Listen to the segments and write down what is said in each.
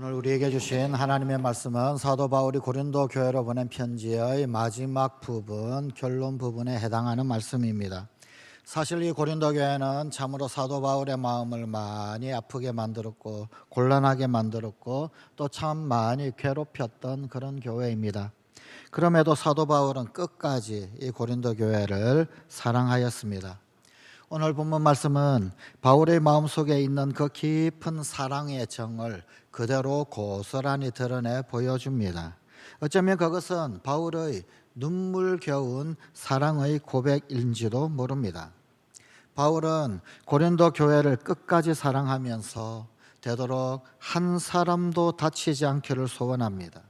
오늘 우리에게 주신 하나님의 말씀은 사도 바울이 고린도 교회로 보낸 편지의 마지막 부분, 결론 부분에 해당하는 말씀입니다. 사실 이 고린도 교회는 참으로 사도 바울의 마음을 많이 아프게 만들었고 곤란하게 만들었고 또 참 많이 괴롭혔던 그런 교회입니다. 그럼에도 사도 바울은 끝까지 이 고린도 교회를 사랑하였습니다. 오늘 본문 말씀은 바울의 마음속에 있는 그 깊은 사랑의 정을 그대로 고스란히 드러내 보여줍니다. 어쩌면 그것은 바울의 눈물겨운 사랑의 고백인지도 모릅니다. 바울은 고린도 교회를 끝까지 사랑하면서 되도록 한 사람도 다치지 않기를 소원합니다.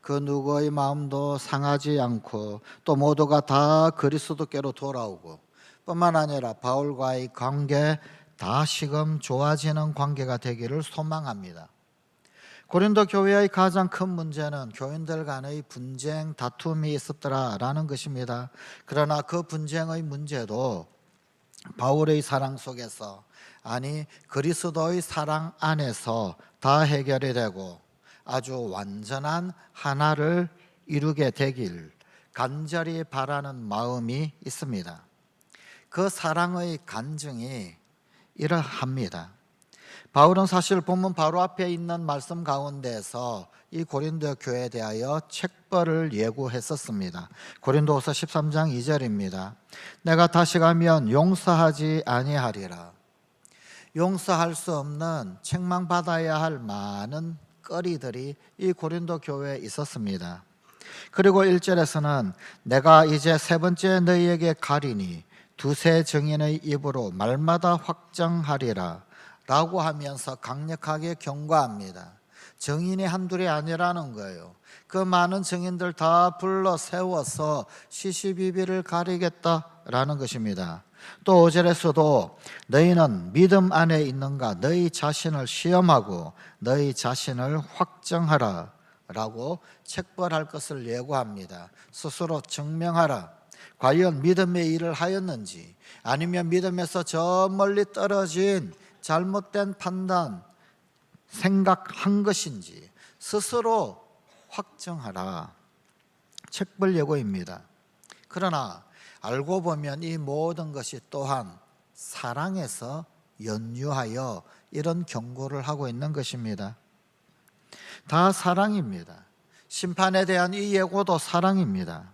그 누구의 마음도 상하지 않고 또 모두가 다 그리스도께로 돌아오고 뿐만 아니라 바울과의 관계 다시금 좋아지는 관계가 되기를 소망합니다. 고린도 교회의 가장 큰 문제는 교인들 간의 분쟁, 다툼이 있었더라라는 것입니다. 그러나 그 분쟁의 문제도 바울의 사랑 속에서, 아니 그리스도의 사랑 안에서 다 해결이 되고 아주 완전한 하나를 이루게 되길 간절히 바라는 마음이 있습니다. 그 사랑의 간증이 이러합니다. 바울은 사실 본문 바로 앞에 있는 말씀 가운데서 이 고린도 교회에 대하여 책벌을 예고했었습니다. 고린도후서 13장 2절입니다. 내가 다시 가면 용서하지 아니하리라. 용서할 수 없는 책망받아야 할 많은 거리들이 이 고린도 교회에 있었습니다. 그리고 1절에서는 내가 이제 세 번째 너희에게 가리니 두세 증인의 입으로 말마다 확정하리라 라고 하면서 강력하게 경고합니다. 증인이 한둘이 아니라는 거예요. 그 많은 증인들 다 불러 세워서 시시비비를 가리겠다라는 것입니다. 또 5절에서도 너희는 믿음 안에 있는가 너희 자신을 시험하고 너희 자신을 확정하라 라고 책벌할 것을 예고합니다. 스스로 증명하라. 과연 믿음의 일을 하였는지 아니면 믿음에서 저 멀리 떨어진 잘못된 판단, 생각한 것인지 스스로 확정하라. 책벌 예고입니다. 그러나 알고 보면 이 모든 것이 또한 사랑에서 연유하여 이런 경고를 하고 있는 것입니다. 다 사랑입니다. 심판에 대한 이 예고도 사랑입니다.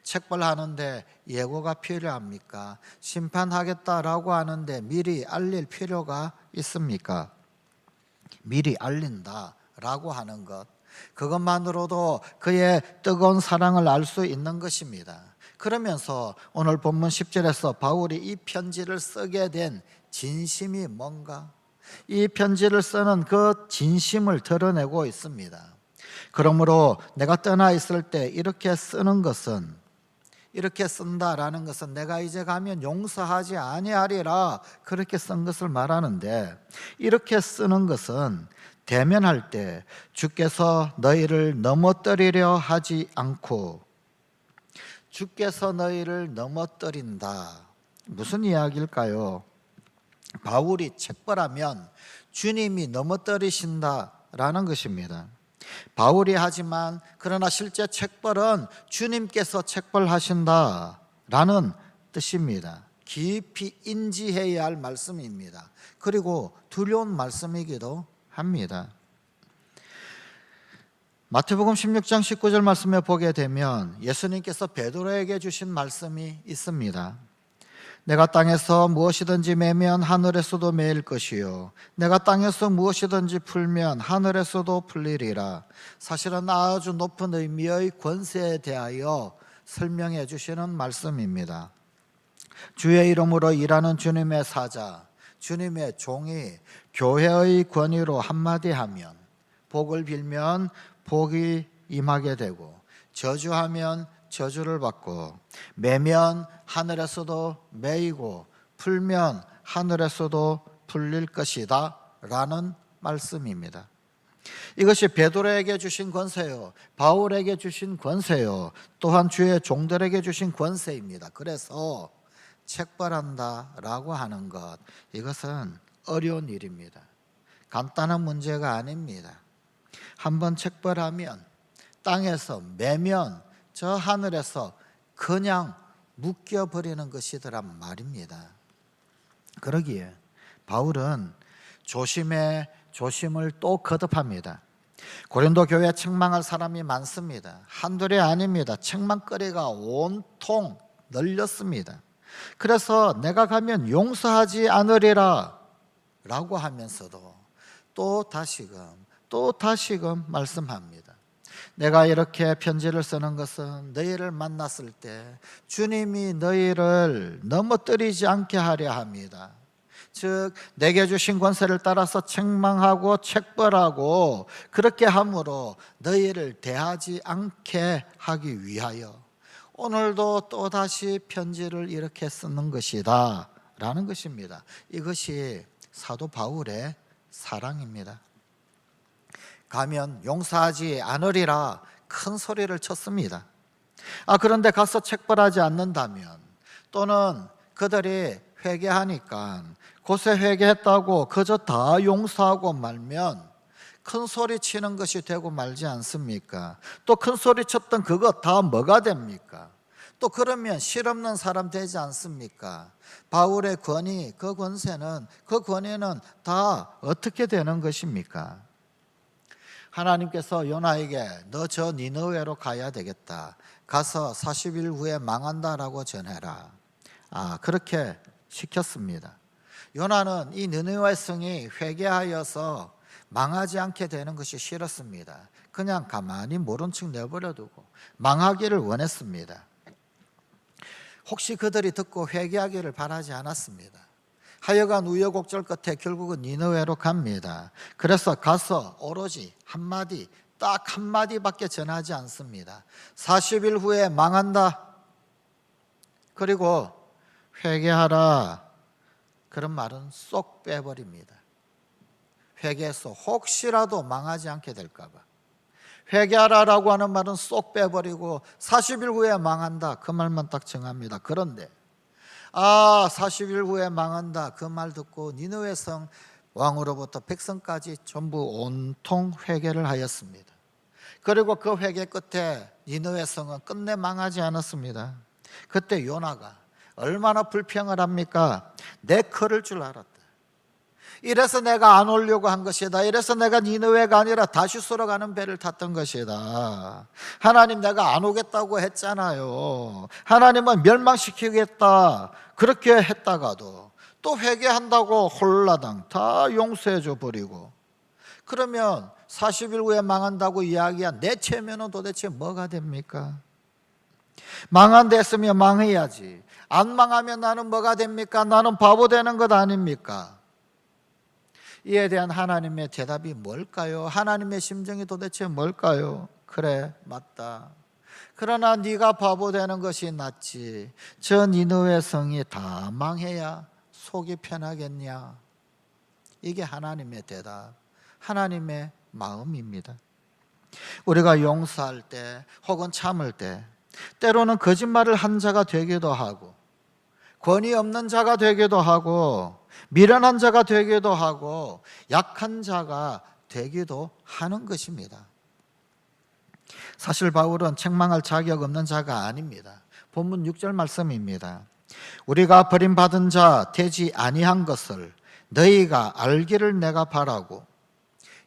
책벌하는데 예고가 필요합니까? 심판하겠다라고 하는데 미리 알릴 필요가 있습니까? 미리 알린다라고 하는 것, 그것만으로도 그의 뜨거운 사랑을 알 수 있는 것입니다. 그러면서 오늘 본문 10절에서 바울이 이 편지를 쓰게 된 진심이 뭔가? 이 편지를 쓰는 그 진심을 드러내고 있습니다. 그러므로 내가 떠나 있을 때 이렇게 쓰는 것은, 이렇게 쓴다라는 것은 내가 이제 가면 용서하지 아니하리라 그렇게 쓴 것을 말하는데, 이렇게 쓰는 것은 대면할 때 주께서 너희를 넘어뜨리려 하지 않고, 주께서 너희를 넘어뜨린다. 무슨 이야기일까요? 바울이 책벌하면 주님이 넘어뜨리신다라는 것입니다. 바울이 하지만 그러나 실제 책벌은 주님께서 책벌하신다라는 뜻입니다. 깊이 인지해야 할 말씀입니다. 그리고 두려운 말씀이기도 합니다. 마태복음 16장 19절 말씀에 보게 되면 예수님께서 베드로에게 주신 말씀이 있습니다. 내가 땅에서 무엇이든지 매면 하늘에서도 매일 것이요 내가 땅에서 무엇이든지 풀면 하늘에서도 풀리리라. 사실은 아주 높은 의미의 권세에 대하여 설명해 주시는 말씀입니다. 주의 이름으로 일하는 주님의 사자, 주님의 종이 교회의 권위로 한마디 하면, 복을 빌면 복이 임하게 되고 저주하면 저주를 받고, 매면 하늘에서도 매이고 풀면 하늘에서도 풀릴 것이다 라는 말씀입니다. 이것이 베드로에게 주신 권세요, 바울에게 주신 권세요, 또한 주의 종들에게 주신 권세입니다. 그래서 책벌한다 라고 하는 것, 이것은 어려운 일입니다. 간단한 문제가 아닙니다. 한번 책벌하면 땅에서 매면 저 하늘에서 그냥 묶여버리는 것이더란 말입니다. 그러기에 바울은 조심에 조심을 또 거듭합니다. 고린도 교회에 책망할 사람이 많습니다. 한둘이 아닙니다. 책망거리가 온통 널렸습니다. 그래서 내가 가면 용서하지 않으리라 라고 하면서도 또 다시금 말씀합니다. 내가 이렇게 편지를 쓰는 것은 너희를 만났을 때 주님이 너희를 넘어뜨리지 않게 하려 합니다. 즉 내게 주신 권세를 따라서 책망하고 책벌하고 그렇게 함으로 너희를 대하지 않게 하기 위하여 오늘도 또다시 편지를 이렇게 쓰는 것이다 라는 것입니다. 이것이 사도 바울의 사랑입니다. 가면 용서하지 않으리라 큰 소리를 쳤습니다. 그런데 가서 책벌하지 않는다면 또는 그들이 회개하니까 곳에 회개했다고 그저 다 용서하고 말면 큰 소리 치는 것이 되고 말지 않습니까? 또 큰 소리 쳤던 그거 다 뭐가 됩니까? 또 그러면 실없는 사람 되지 않습니까? 바울의 권위, 그 권위는 다 어떻게 되는 것입니까? 하나님께서 요나에게 너 저 니느웨로 가야 되겠다. 가서 40일 후에 망한다라고 전해라. 그렇게 시켰습니다. 요나는 이 니느웨 성이 회개하여서 망하지 않게 되는 것이 싫었습니다. 그냥 가만히 모른 척 내버려두고 망하기를 원했습니다. 혹시 그들이 듣고 회개하기를 바라지 않았습니다. 하여간 우여곡절 끝에 결국은 니느웨로 갑니다. 그래서 가서 오로지 한마디, 딱 한마디밖에 전하지 않습니다. 40일 후에 망한다. 그리고 회개하라. 그런 말은 쏙 빼버립니다. 회개해서 혹시라도 망하지 않게 될까 봐. 회개하라라고 하는 말은 쏙 빼버리고 40일 후에 망한다. 그 말만 딱 정합니다. 그런데 40일 후에 망한다. 그 말 듣고 니느웨 성 왕으로부터 백성까지 전부 온통 회개를 하였습니다. 그리고 그 회개 끝에 니느웨 성은 끝내 망하지 않았습니다. 그때 요나가 얼마나 불평을 합니까? 내 걸을 줄 알았다. 이래서 내가 안 오려고 한 것이다. 이래서 내가 니느웨가 아니라 다시스로 가는 배를 탔던 것이다. 하나님 내가 안 오겠다고 했잖아요. 하나님은 멸망시키겠다. 그렇게 했다가도 또 회개한다고 홀라당 다 용서해 줘 버리고, 그러면 40일 후에 망한다고 이야기한 내 체면은 도대체 뭐가 됩니까? 망한 데 했으면 망해야지. 안 망하면 나는 뭐가 됩니까? 나는 바보 되는 것 아닙니까? 이에 대한 하나님의 대답이 뭘까요? 하나님의 심정이 도대체 뭘까요? 그래, 맞다. 그러나 네가 바보 되는 것이 낫지. 저 니느웨 성이 다 망해야 속이 편하겠냐? 이게 하나님의 대답, 하나님의 마음입니다. 우리가 용서할 때 혹은 참을 때 때로는 거짓말을 한 자가 되기도 하고, 권위 없는 자가 되기도 하고, 미련한 자가 되기도 하고, 약한 자가 되기도 하는 것입니다. 사실 바울은 책망할 자격 없는 자가 아닙니다. 본문 6절 말씀입니다. 우리가 버림받은 자 되지 아니한 것을 너희가 알기를 내가 바라고.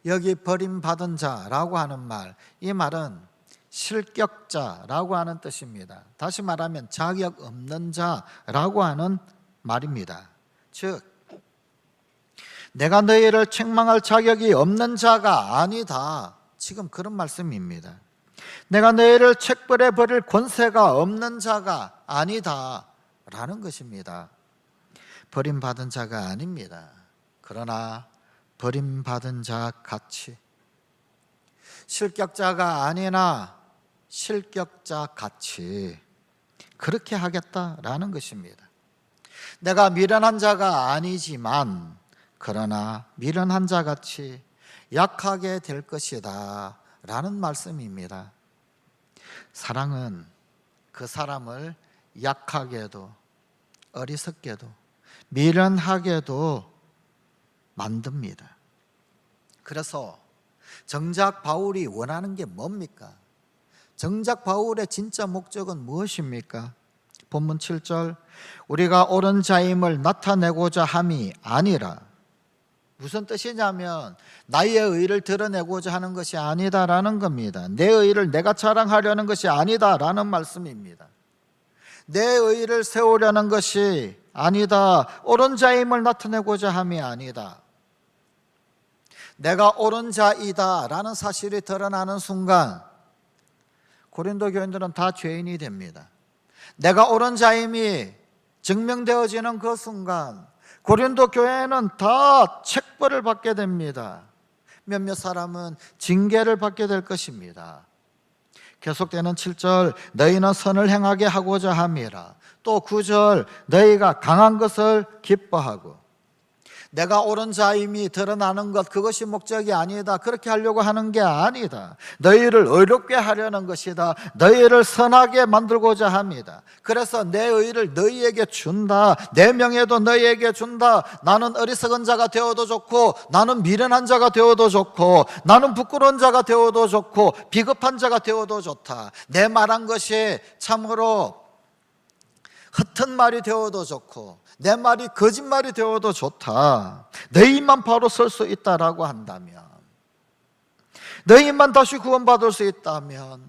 여기 버림받은 자라고 하는 말, 이 말은 실격자라고 하는 뜻입니다. 다시 말하면 자격 없는 자라고 하는 말입니다. 즉 내가 너희를 책망할 자격이 없는 자가 아니다. 지금 그런 말씀입니다. 내가 너희를 책벌해 버릴 권세가 없는 자가 아니다 라는 것입니다. 버림받은 자가 아닙니다. 그러나 버림받은 자 같이, 실격자가 아니나 실격자 같이 그렇게 하겠다라는 것입니다. 내가 미련한 자가 아니지만 그러나 미련한 자 같이 약하게 될 것이다 라는 말씀입니다. 사랑은 그 사람을 약하게도 어리석게도 미련하게도 만듭니다. 그래서 정작 바울이 원하는 게 뭡니까? 정작 바울의 진짜 목적은 무엇입니까? 본문 7절, 우리가 옳은 자임을 나타내고자 함이 아니라, 무슨 뜻이냐면 나의 의를 드러내고자 하는 것이 아니다라는 겁니다. 내 의를 내가 자랑하려는 것이 아니다라는 말씀입니다. 내 의를 세우려는 것이 아니다. 옳은 자임을 나타내고자 함이 아니다. 내가 옳은 자이다라는 사실이 드러나는 순간 고린도 교인들은 다 죄인이 됩니다. 내가 옳은 자임이 증명되어지는 그 순간 고린도 교회는 다 책벌을 받게 됩니다. 몇몇 사람은 징계를 받게 될 것입니다. 계속되는 7절, 너희는 선을 행하게 하고자 함이라. 또 9절, 너희가 강한 것을 기뻐하고. 내가 옳은 자임이 드러나는 것, 그것이 목적이 아니다. 그렇게 하려고 하는 게 아니다. 너희를 의롭게 하려는 것이다. 너희를 선하게 만들고자 합니다. 그래서 내 의를 너희에게 준다. 내 명예도 너희에게 준다. 나는 어리석은 자가 되어도 좋고, 나는 미련한 자가 되어도 좋고, 나는 부끄러운 자가 되어도 좋고, 비겁한 자가 되어도 좋다. 내 말한 것이 참으로 흩은 말이 되어도 좋고, 내 말이 거짓말이 되어도 좋다. 너희만 바로 설 수 있다라고 한다면, 너희만 다시 구원받을 수 있다면,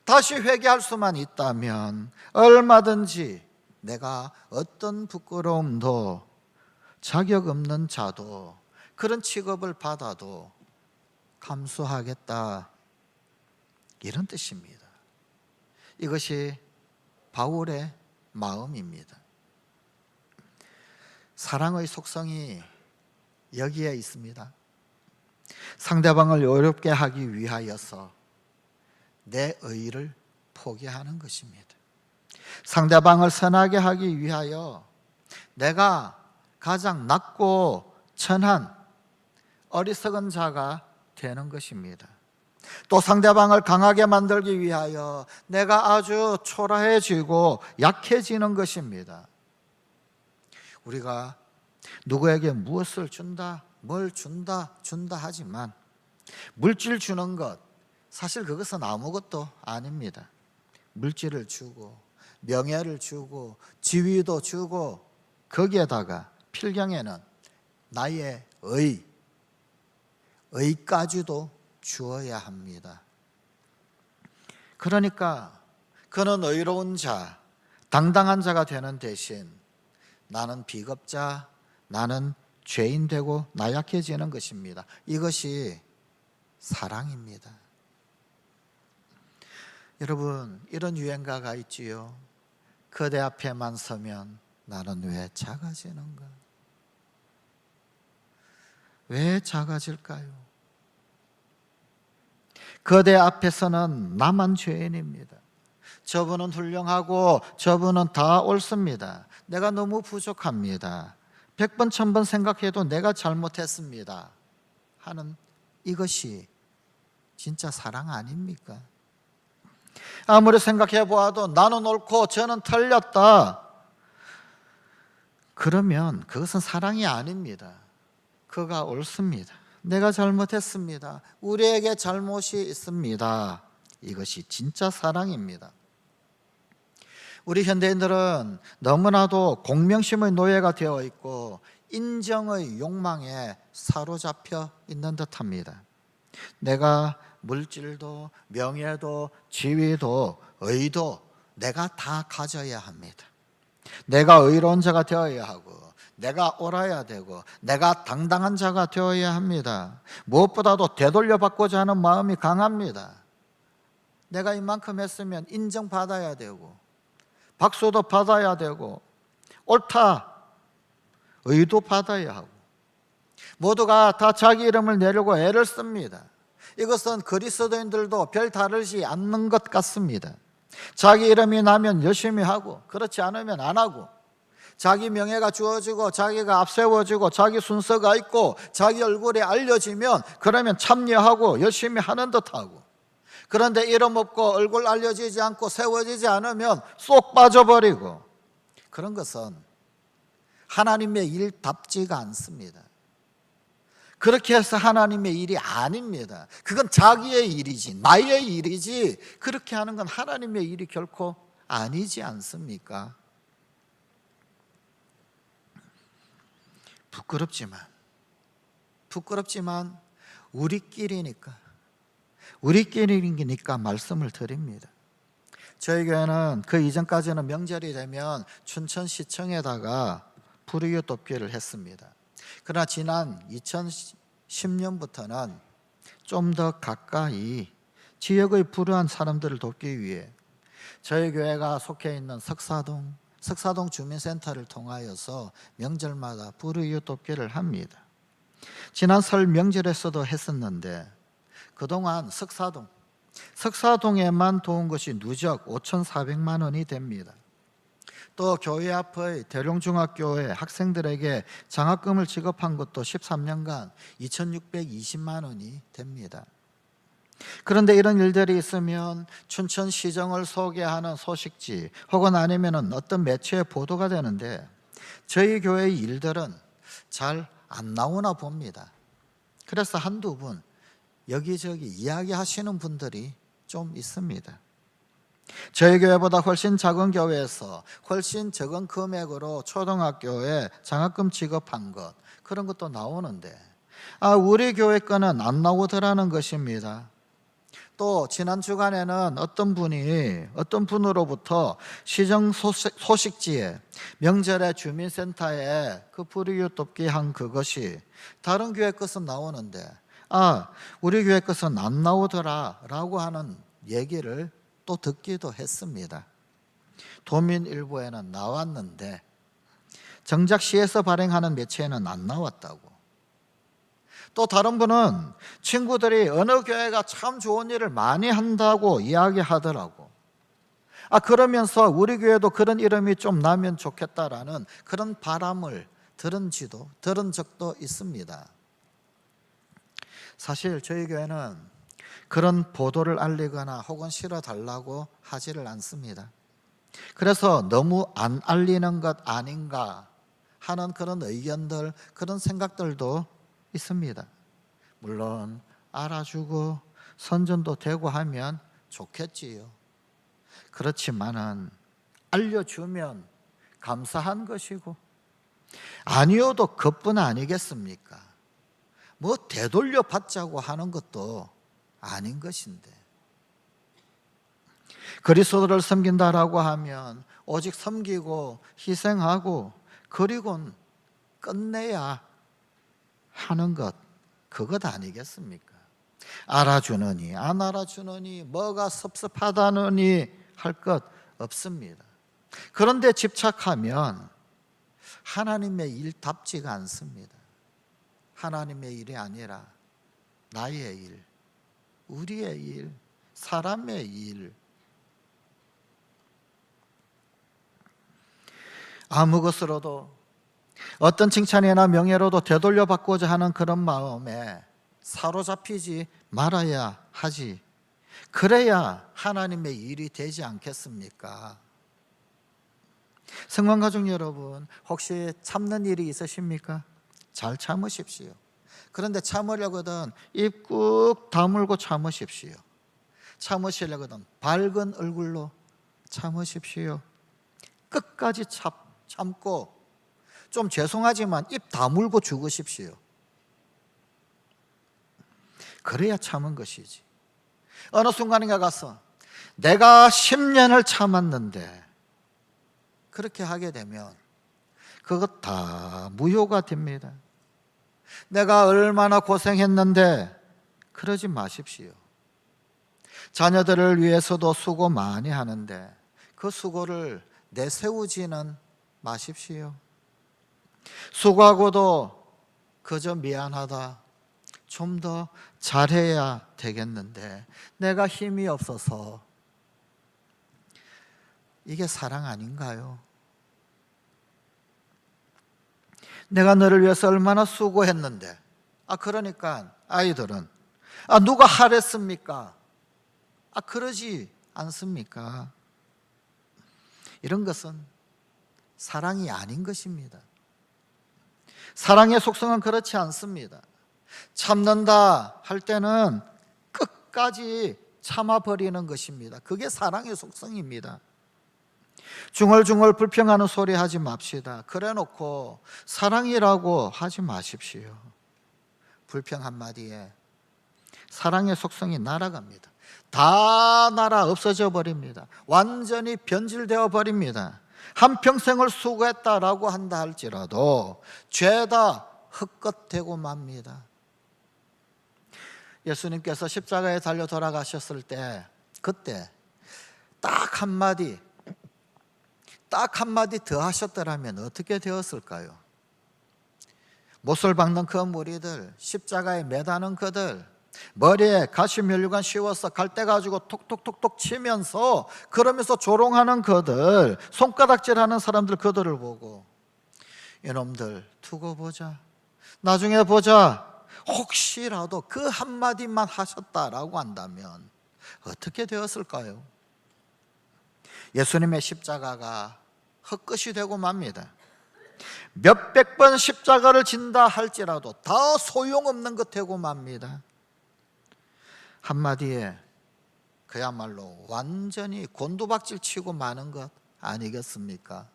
다시 회개할 수만 있다면 얼마든지 내가 어떤 부끄러움도 자격 없는 자도 그런 취급을 받아도 감수하겠다, 이런 뜻입니다. 이것이 바울의 마음입니다. 사랑의 속성이 여기에 있습니다. 상대방을 어렵게 하기 위하여서 내 의를 포기하는 것입니다. 상대방을 선하게 하기 위하여 내가 가장 낮고 천한 어리석은 자가 되는 것입니다. 또 상대방을 강하게 만들기 위하여 내가 아주 초라해지고 약해지는 것입니다. 우리가 누구에게 무엇을 준다, 뭘 준다 하지만 물질 주는 것, 사실 그것은 아무것도 아닙니다. 물질을 주고 명예를 주고 지위도 주고 거기에다가 필경에는 나의 의까지도 주어야 합니다. 그러니까 그는 의로운 자, 당당한 자가 되는 대신 나는 비겁자, 나는 죄인 되고 나약해지는 것입니다. 이것이 사랑입니다. 여러분, 이런 유행가가 있지요. 그대 앞에만 서면 나는 왜 작아지는가? 왜 작아질까요? 그대 앞에서는 나만 죄인입니다. 저분은 훌륭하고 저분은 다 옳습니다. 내가 너무 부족합니다. 100번 1000번 생각해도 내가 잘못했습니다 하는 이것이 진짜 사랑 아닙니까? 아무리 생각해 보아도 나는 옳고 저는 틀렸다, 그러면 그것은 사랑이 아닙니다. 그가 옳습니다. 내가 잘못했습니다. 우리에게 잘못이 있습니다. 이것이 진짜 사랑입니다. 우리 현대인들은 너무나도 공명심의 노예가 되어 있고 인정의 욕망에 사로잡혀 있는 듯합니다. 내가 물질도 명예도 지위도 의도 내가 다 가져야 합니다. 내가 의로운 자가 되어야 하고 내가 옳아야 되고 내가 당당한 자가 되어야 합니다. 무엇보다도 되돌려 받고자 하는 마음이 강합니다. 내가 이만큼 했으면 인정받아야 되고 박수도 받아야 되고 옳다 의도 받아야 하고, 모두가 다 자기 이름을 내려고 애를 씁니다. 이것은 그리스도인들도 별 다르지 않는 것 같습니다. 자기 이름이 나면 열심히 하고 그렇지 않으면 안 하고, 자기 명예가 주어지고 자기가 앞세워지고 자기 순서가 있고 자기 얼굴이 알려지면 그러면 참여하고 열심히 하는 듯하고, 그런데 이름 없고 얼굴 알려지지 않고 세워지지 않으면 쏙 빠져버리고, 그런 것은 하나님의 일답지가 않습니다. 그렇게 해서 하나님의 일이 아닙니다. 그건 자기의 일이지, 나의 일이지, 그렇게 하는 건 하나님의 일이 결코 아니지 않습니까? 부끄럽지만 우리끼리니까 말씀을 드립니다. 저희 교회는 그 이전까지는 명절이 되면 춘천시청에다가 불이웃 돕기를 했습니다. 그러나 지난 2010년부터는 좀 더 가까이 지역의 불우한 사람들을 돕기 위해 저희 교회가 속해 있는 석사동 주민센터를 통하여서 명절마다 불이웃 돕기를 합니다. 지난 설 명절에서도 했었는데 그동안 석사동에만 도운 것이 누적 5,400만 원이 됩니다. 또 교회 앞의 대룡중학교의 학생들에게 장학금을 지급한 것도 13년간 2,620만 원이 됩니다. 그런데 이런 일들이 있으면 춘천시정을 소개하는 소식지 혹은 아니면 어떤 매체에 보도가 되는데 저희 교회의 일들은 잘 안 나오나 봅니다. 그래서 한두 분 여기저기 이야기하시는 분들이 좀 있습니다. 저희 교회보다 훨씬 작은 교회에서 훨씬 적은 금액으로 초등학교에 장학금 지급한 것, 그런 것도 나오는데 우리 교회 거는 안 나오더라는 것입니다. 또 지난 주간에는 어떤 분으로부터 시정 소식지에 명절에 주민센터에 그 불이웃 돕기 한 그것이 다른 교회 것은 나오는데 우리 교회 것은 안 나오더라 라고 하는 얘기를 또 듣기도 했습니다. 도민일보에는 나왔는데 정작 시에서 발행하는 매체에는 안 나왔다고. 또 다른 분은 친구들이 어느 교회가 참 좋은 일을 많이 한다고 이야기하더라고. 그러면서 우리 교회도 그런 이름이 좀 나면 좋겠다라는 그런 바람을 들은 적도 있습니다. 사실 저희 교회는 그런 보도를 알리거나 혹은 실어달라고 하지를 않습니다. 그래서 너무 안 알리는 것 아닌가 하는 그런 의견들, 그런 생각들도 있습니다. 물론 알아주고 선전도 되고 하면 좋겠지요. 그렇지만은 알려주면 감사한 것이고 아니어도 그뿐 아니겠습니까? 뭐 되돌려 받자고 하는 것도 아닌 것인데, 그리스도를 섬긴다라고 하면 오직 섬기고 희생하고 그리고는 끝내야 하는 것, 그것 아니겠습니까? 알아주느니 안 알아주느니 뭐가 섭섭하다느니 할 것 없습니다. 그런데 집착하면 하나님의 일답지가 않습니다. 하나님의 일이 아니라 나의 일, 우리의 일, 사람의 일, 아무 것으로도 어떤 칭찬이나 명예로도 되돌려 받고자 하는 그런 마음에 사로잡히지 말아야 하지. 그래야 하나님의 일이 되지 않겠습니까? 성관가족 여러분, 혹시 참는 일이 있으십니까? 잘 참으십시오. 그런데 참으려거든 입 꾹 다물고 참으십시오. 참으시려거든 밝은 얼굴로 참으십시오. 끝까지 참고 좀 죄송하지만 입 다물고 죽으십시오. 그래야 참은 것이지. 어느 순간인가 가서 내가 10년을 참았는데 그렇게 하게 되면 그것 다 무효가 됩니다. 내가 얼마나 고생했는데 그러지 마십시오. 자녀들을 위해서도 수고 많이 하는데 그 수고를 내세우지는 마십시오. 수고하고도 그저 미안하다, 좀 더 잘해야 되겠는데 내가 힘이 없어서, 이게 사랑 아닌가요? 내가 너를 위해서 얼마나 수고했는데 그러니까 아이들은 누가 하랬습니까? 그러지 않습니까? 이런 것은 사랑이 아닌 것입니다. 사랑의 속성은 그렇지 않습니다. 참는다 할 때는 끝까지 참아버리는 것입니다. 그게 사랑의 속성입니다. 중얼중얼 불평하는 소리 하지 맙시다. 그래놓고 사랑이라고 하지 마십시오. 불평 한마디에 사랑의 속성이 날아갑니다. 다 날아 없어져 버립니다. 완전히 변질되어 버립니다. 한평생을 수고했다라고 한다 할지라도 죄다 헛것되고 맙니다. 예수님께서 십자가에 달려 돌아가셨을 때 그때 딱 한마디 더 하셨더라면 어떻게 되었을까요? 못을 박는 그 무리들, 십자가에 매다는 그들, 머리에 가시면류관 씌워서 갈대 가지고 톡톡톡톡 치면서 그러면서 조롱하는 그들, 손가락질하는 사람들, 그들을 보고 이놈들 두고 보자, 나중에 보자, 혹시라도 그 한마디만 하셨다라고 한다면 어떻게 되었을까요? 예수님의 십자가가 헛것이 되고 맙니다. 몇백 번 십자가를 진다 할지라도 다 소용없는 것 되고 맙니다. 한마디에 그야말로 완전히 곤두박질 치고 마는 것 아니겠습니까?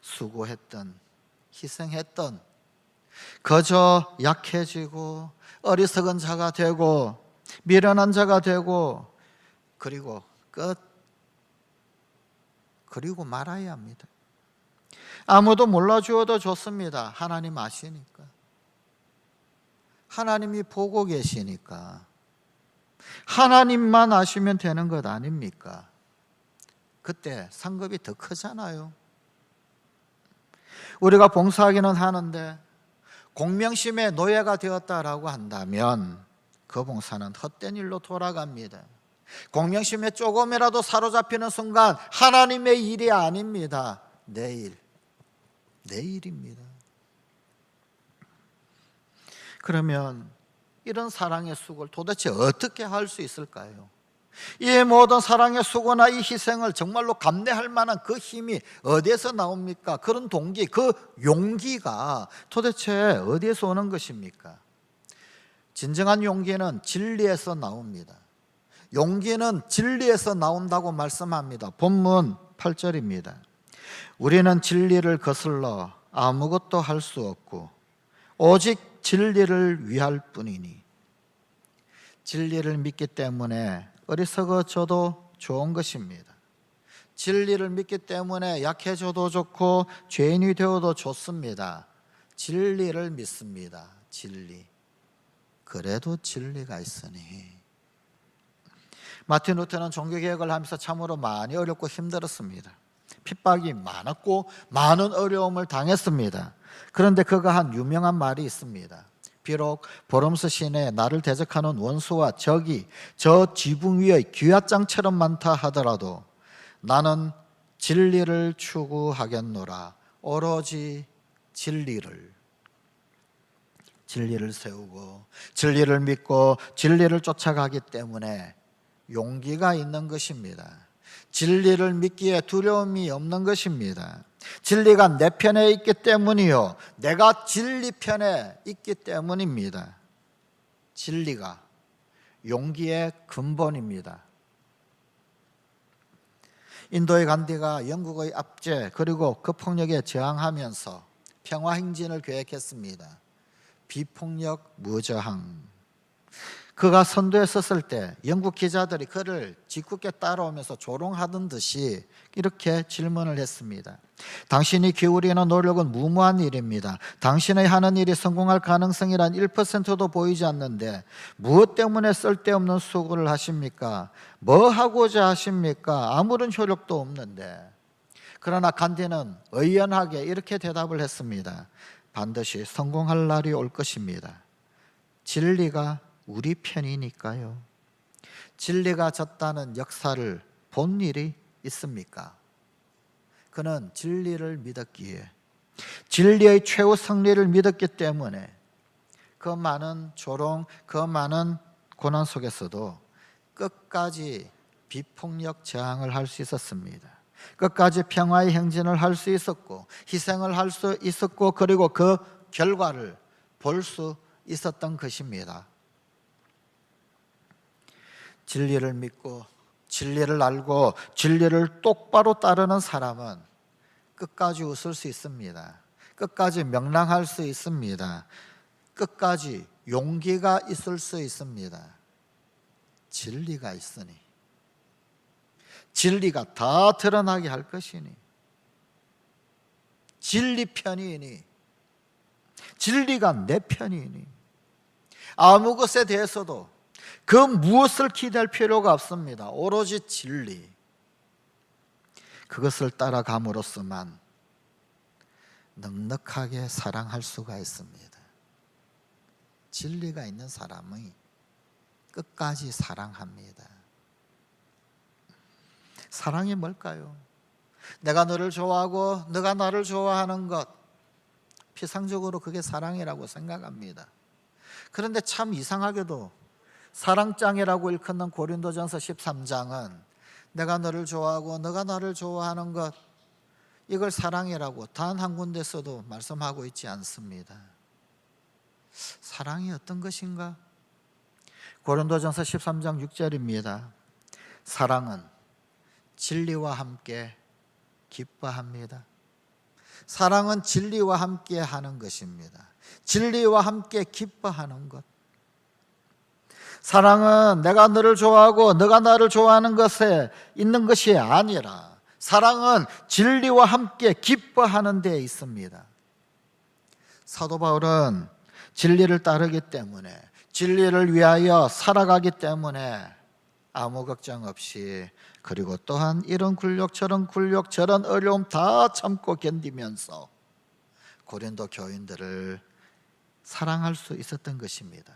수고했던, 희생했던, 그저 약해지고 어리석은 자가 되고 미련한 자가 되고 그리고 말아야 합니다. 아무도 몰라주어도 좋습니다. 하나님 아시니까, 하나님이 보고 계시니까, 하나님만 아시면 되는 것 아닙니까? 그때 상급이 더 크잖아요. 우리가 봉사하기는 하는데 공명심의 노예가 되었다라고 한다면 그 봉사는 헛된 일로 돌아갑니다. 공명심에 조금이라도 사로잡히는 순간 하나님의 일이 아닙니다. 내일입니다. 그러면 이런 사랑의 수고를 도대체 어떻게 할 수 있을까요? 이 모든 사랑의 수고나 이 희생을 정말로 감내할 만한 그 힘이 어디에서 나옵니까? 그런 동기, 그 용기가 도대체 어디에서 오는 것입니까? 진정한 용기는 진리에서 나옵니다. 용기는 진리에서 나온다고 말씀합니다. 본문 8절입니다. 우리는 진리를 거슬러 아무것도 할 수 없고 오직 진리를 위할 뿐이니. 진리를 믿기 때문에 어리석어져도 좋은 것입니다. 진리를 믿기 때문에 약해져도 좋고 죄인이 되어도 좋습니다. 진리를 믿습니다. 진리. 그래도 진리가 있으니. 마틴 루터는 종교개혁을 하면서 참으로 많이 어렵고 힘들었습니다. 핍박이 많았고 많은 어려움을 당했습니다. 그런데 그가 한 유명한 말이 있습니다. 비록 보름스 시내에 나를 대적하는 원수와 적이 저 지붕 위의 귀화장처럼 많다 하더라도 나는 진리를 추구하겠노라. 오로지 진리를 세우고 진리를 믿고 진리를 쫓아가기 때문에 용기가 있는 것입니다. 진리를 믿기에 두려움이 없는 것입니다. 진리가 내 편에 있기 때문이요, 내가 진리 편에 있기 때문입니다. 진리가 용기의 근본입니다. 인도의 간디가 영국의 압제 그리고 극폭력에 저항하면서 평화행진을 계획했습니다. 비폭력 무저항. 그가 선두에 섰을 때 영국 기자들이 그를 짓궂게 따라오면서 조롱하던 듯이 이렇게 질문을 했습니다. 당신이 기울이는 노력은 무모한 일입니다. 당신의 하는 일이 성공할 가능성이란 1%도 보이지 않는데 무엇 때문에 쓸데없는 수고를 하십니까? 뭐 하고자 하십니까? 아무런 효력도 없는데. 그러나 간디는 의연하게 이렇게 대답을 했습니다. 반드시 성공할 날이 올 것입니다. 진리가 우리 편이니까요. 진리가 졌다는 역사를 본 일이 있습니까? 그는 진리를 믿었기에, 진리의 최후 승리를 믿었기 때문에 그 많은 조롱, 그 많은 고난 속에서도 끝까지 비폭력 저항을 할 수 있었습니다. 끝까지 평화의 행진을 할 수 있었고 희생을 할 수 있었고, 그리고 그 결과를 볼 수 있었던 것입니다. 진리를 믿고 진리를 알고 진리를 똑바로 따르는 사람은 끝까지 웃을 수 있습니다. 끝까지 명랑할 수 있습니다. 끝까지 용기가 있을 수 있습니다. 진리가 있으니, 진리가 다 드러나게 할 것이니, 진리 편이니, 진리가 내 편이니, 아무 것에 대해서도 그 무엇을 기대할 필요가 없습니다. 오로지 진리, 그것을 따라감으로써만 넉넉하게 사랑할 수가 있습니다. 진리가 있는 사람이 끝까지 사랑합니다. 사랑이 뭘까요? 내가 너를 좋아하고 너가 나를 좋아하는 것, 피상적으로 그게 사랑이라고 생각합니다. 그런데 참 이상하게도 사랑장이라고 일컫는 고린도전서 13장은 내가 너를 좋아하고 너가 나를 좋아하는 것, 이걸 사랑이라고 단 한 군데서도 말씀하고 있지 않습니다. 사랑이 어떤 것인가? 고린도전서 13장 6절입니다. 사랑은 진리와 함께 기뻐합니다. 사랑은 진리와 함께 하는 것입니다. 진리와 함께 기뻐하는 것. 사랑은 내가 너를 좋아하고 너가 나를 좋아하는 것에 있는 것이 아니라 사랑은 진리와 함께 기뻐하는 데 있습니다. 사도 바울은 진리를 따르기 때문에, 진리를 위하여 살아가기 때문에 아무 걱정 없이, 그리고 또한 이런 굴욕 저런 어려움 다 참고 견디면서 고린도 교인들을 사랑할 수 있었던 것입니다.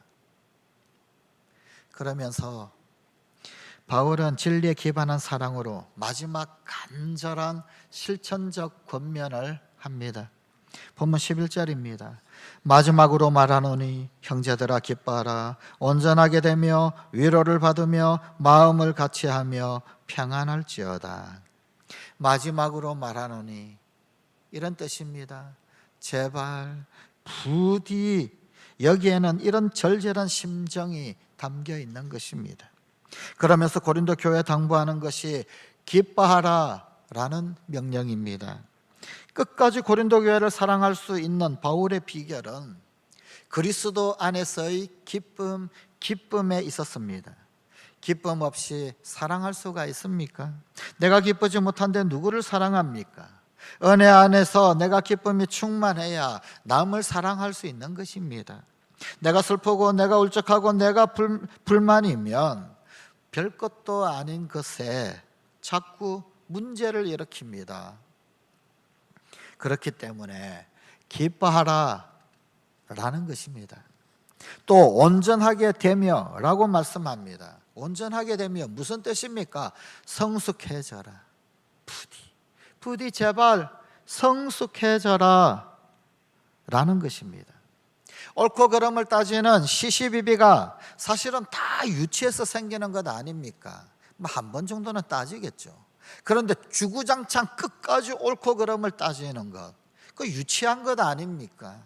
그러면서 바울은 진리에 기반한 사랑으로 마지막 간절한 실천적 권면을 합니다. 본문 11절입니다. 마지막으로 말하노니 형제들아 기뻐하라. 온전하게 되며 위로를 받으며 마음을 같이하며 평안할지어다. 마지막으로 말하노니 이런 뜻입니다. 제발 부디, 여기에는 이런 절절한 심정이 담겨 있는 것입니다. 그러면서 고린도 교회에 당부하는 것이 기뻐하라 라는 명령입니다. 끝까지 고린도 교회를 사랑할 수 있는 바울의 비결은 그리스도 안에서의 기쁨에 있었습니다. 기쁨 없이 사랑할 수가 있습니까? 내가 기쁘지 못한데 누구를 사랑합니까? 은혜 안에서 내가 기쁨이 충만해야 남을 사랑할 수 있는 것입니다. 내가 슬프고 내가 울적하고 내가 불만이면 별것도 아닌 것에 자꾸 문제를 일으킵니다. 그렇기 때문에 기뻐하라 라는 것입니다. 또 온전하게 되며 라고 말씀합니다. 온전하게 되며 무슨 뜻입니까? 성숙해져라. 부디 제발 성숙해져라 라는 것입니다. 옳고 그름을 따지는 시시비비가 사실은 다 유치해서 생기는 것 아닙니까? 한 번 정도는 따지겠죠. 그런데 주구장창 끝까지 옳고 그름을 따지는 것, 그 유치한 것 아닙니까?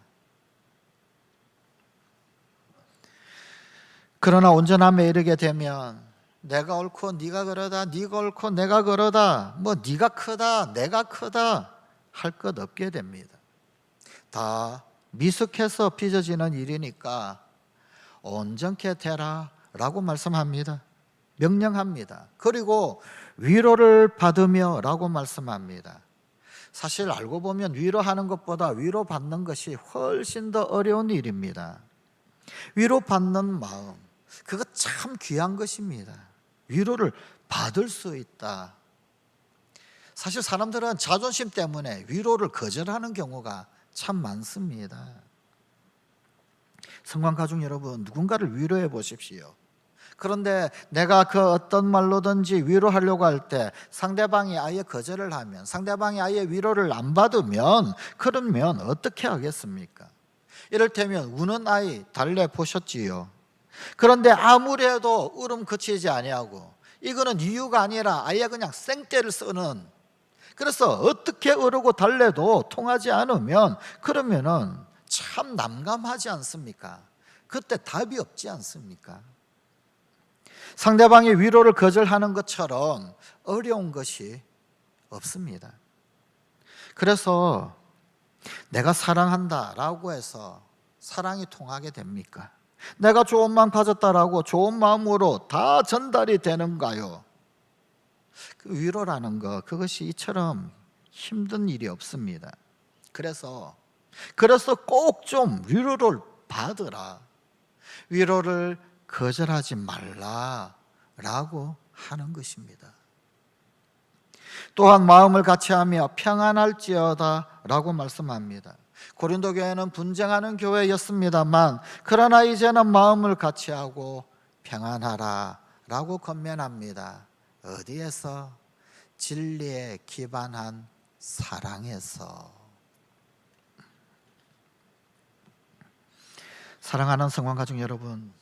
그러나 온전함에 이르게 되면 내가 옳고 네가 그러다, 네가 옳고 내가 그러다, 뭐 네가 크다 내가 크다 할 것 없게 됩니다. 다 미숙해서 빚어지는 일이니까 온전케 되라 라고 말씀합니다. 명령합니다. 그리고 위로를 받으며 라고 말씀합니다. 사실 알고 보면 위로하는 것보다 위로받는 것이 훨씬 더 어려운 일입니다. 위로받는 마음, 그거 참 귀한 것입니다. 위로를 받을 수 있다. 사실 사람들은 자존심 때문에 위로를 거절하는 경우가 참 많습니다. 성관 가족 여러분, 누군가를 위로해 보십시오. 그런데 내가 그 어떤 말로든지 위로하려고 할 때 상대방이 아예 거절을 하면, 상대방이 아예 위로를 안 받으면, 그러면 어떻게 하겠습니까? 이를테면 우는 아이 달래 보셨지요? 그런데 아무래도 울음 그치지 아니하고, 이거는 이유가 아니라 아예 그냥 생떼를 쓰는, 그래서 어떻게 으르고 달래도 통하지 않으면 그러면은 참 난감하지 않습니까? 그때 답이 없지 않습니까? 상대방이 위로를 거절하는 것처럼 어려운 것이 없습니다. 그래서 내가 사랑한다라고 해서 사랑이 통하게 됩니까? 내가 좋은 마음 가졌다라고 좋은 마음으로 다 전달이 되는가요? 그 위로라는 거, 그것이 이처럼 힘든 일이 없습니다. 그래서 꼭 좀 위로를 받으라, 위로를 거절하지 말라라고 하는 것입니다. 또한 마음을 같이하며 평안할지어다 라고 말씀합니다. 고린도 교회는 분쟁하는 교회였습니다만 그러나 이제는 마음을 같이하고 평안하라 라고 권면합니다. 어디에서? 진리에 기반한 사랑에서. 사랑하는 성관가족 여러분,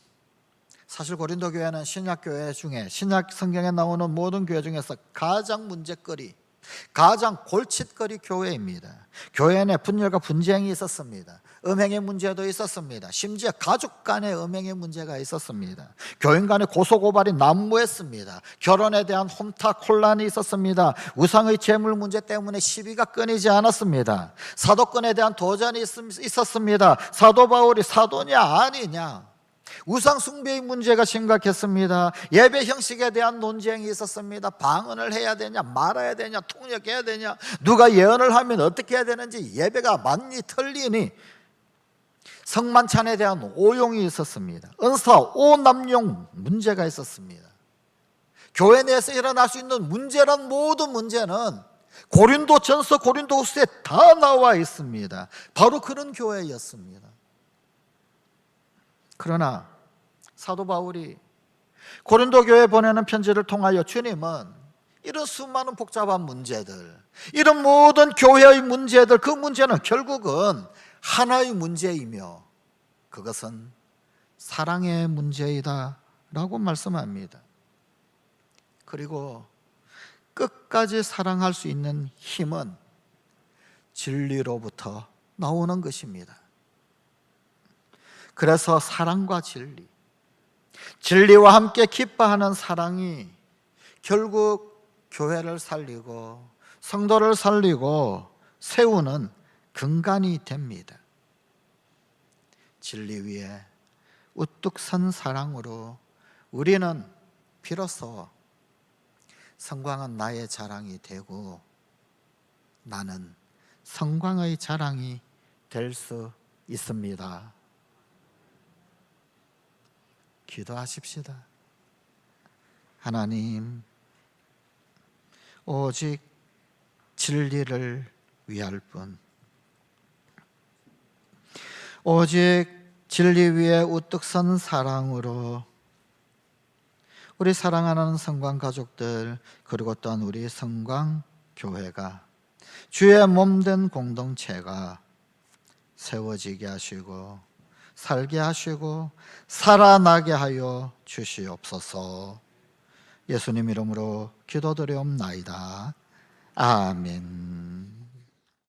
사실 고린도 교회는 신약 교회 중에, 신약 성경에 나오는 모든 교회 중에서 가장 문제거리, 가장 골칫거리 교회입니다. 교회 내 분열과 분쟁이 있었습니다. 음행의 문제도 있었습니다. 심지어 가족 간의 음행의 문제가 있었습니다. 교인 간의 고소고발이 난무했습니다. 결혼에 대한 혼탁 혼란이 있었습니다. 우상의 재물 문제 때문에 시비가 끊이지 않았습니다. 사도권에 대한 도전이 있었습니다. 사도 바울이 사도냐 아니냐, 우상 숭배의 문제가 심각했습니다. 예배 형식에 대한 논쟁이 있었습니다. 방언을 해야 되냐 말아야 되냐, 통역해야 되냐, 누가 예언을 하면 어떻게 해야 되는지, 예배가 맞니 틀리니, 성만찬에 대한 오용이 있었습니다. 은사 오남용 문제가 있었습니다. 교회 내에서 일어날 수 있는 문제란 모든 문제는 고린도전서 고린도후서에 다 나와 있습니다. 바로 그런 교회였습니다. 그러나 사도 바울이 고린도 교회에 보내는 편지를 통하여 주님은 이런 수많은 복잡한 문제들, 이런 모든 교회의 문제들, 그 문제는 결국은 하나의 문제이며 그것은 사랑의 문제이다 라고 말씀합니다. 그리고 끝까지 사랑할 수 있는 힘은 진리로부터 나오는 것입니다. 그래서 사랑과 진리, 진리와 함께 기뻐하는 사랑이 결국 교회를 살리고 성도를 살리고 세우는 근간이 됩니다. 진리 위에 우뚝 선 사랑으로 우리는 비로소 성광은 나의 자랑이 되고 나는 성광의 자랑이 될 수 있습니다. 기도하십시다. 하나님, 오직 진리를 위할 뿐, 오직 진리 위에 우뚝 선 사랑으로 우리 사랑하는 성광 가족들, 그리고 또한 우리 성광 교회가, 주의 몸된 공동체가 세워지게 하시고 살게 하시고 살아나게 하여 주시옵소서. 예수님 이름으로 기도드리옵나이다. 아멘.